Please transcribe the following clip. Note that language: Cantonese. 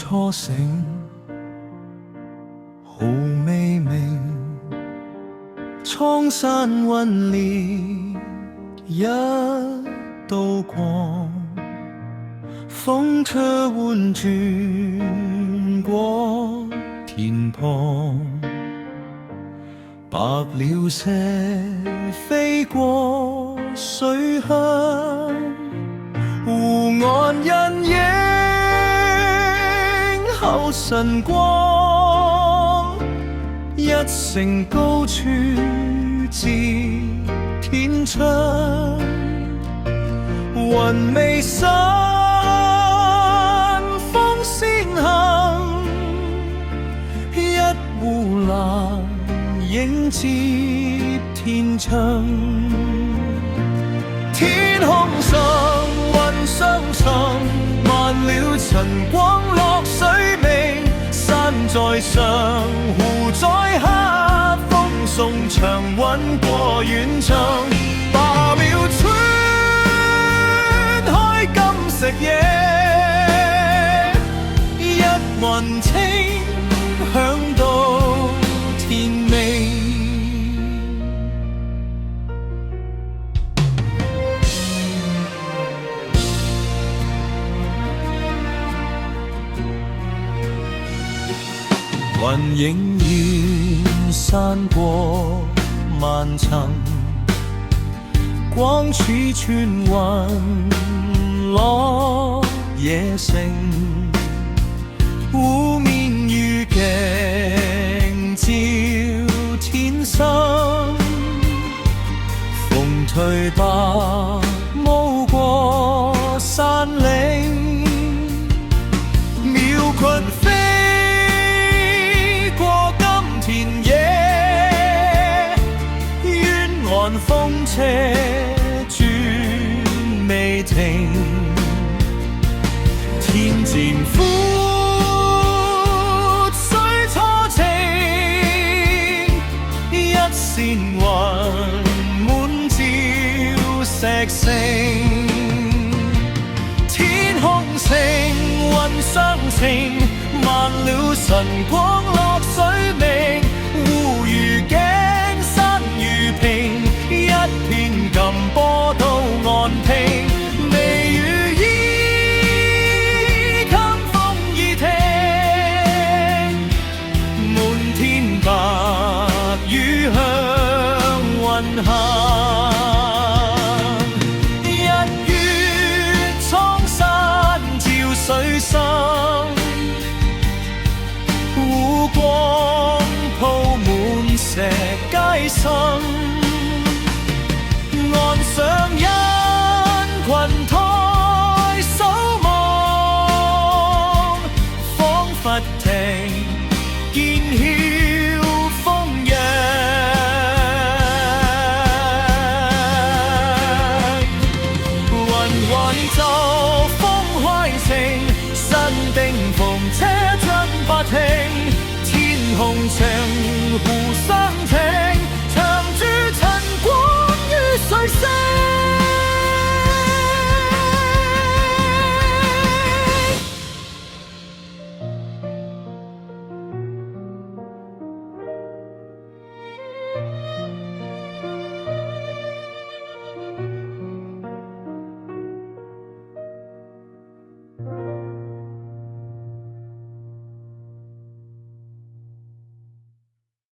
初醒，毫未明，蒼山渾烈一道光，風車緩轉過田旁，白鳥舍飛過水鄉，湖岸人影後晨光，一城高處至天窗，雲未散風先行，一戶蘭影接天窗，天空上雲雙層，漫了晨光落水明，山在上湖在下，風送長韻過遠場，罷了春開金石野，一雲清響到天明。雲影遠山過萬層，光似穿雲落野城，湖面如鏡照天生，風退白霧過山嶺，鳥群飛風車轉未停，天漸闊，水初晴，一線雲滿照石城，天空晴，雲相情，漫了晨光落水明，湖如鏡，山如屏，一片琴波到岸平，微雨衣給風已停，滿天白雨向雲行，日月蒼山照水深，湖光鋪滿石階心，岸上人群抬手望，彷彿聽見曉風揚，雲雲就風開晴，新定逢車進不停，天空晴。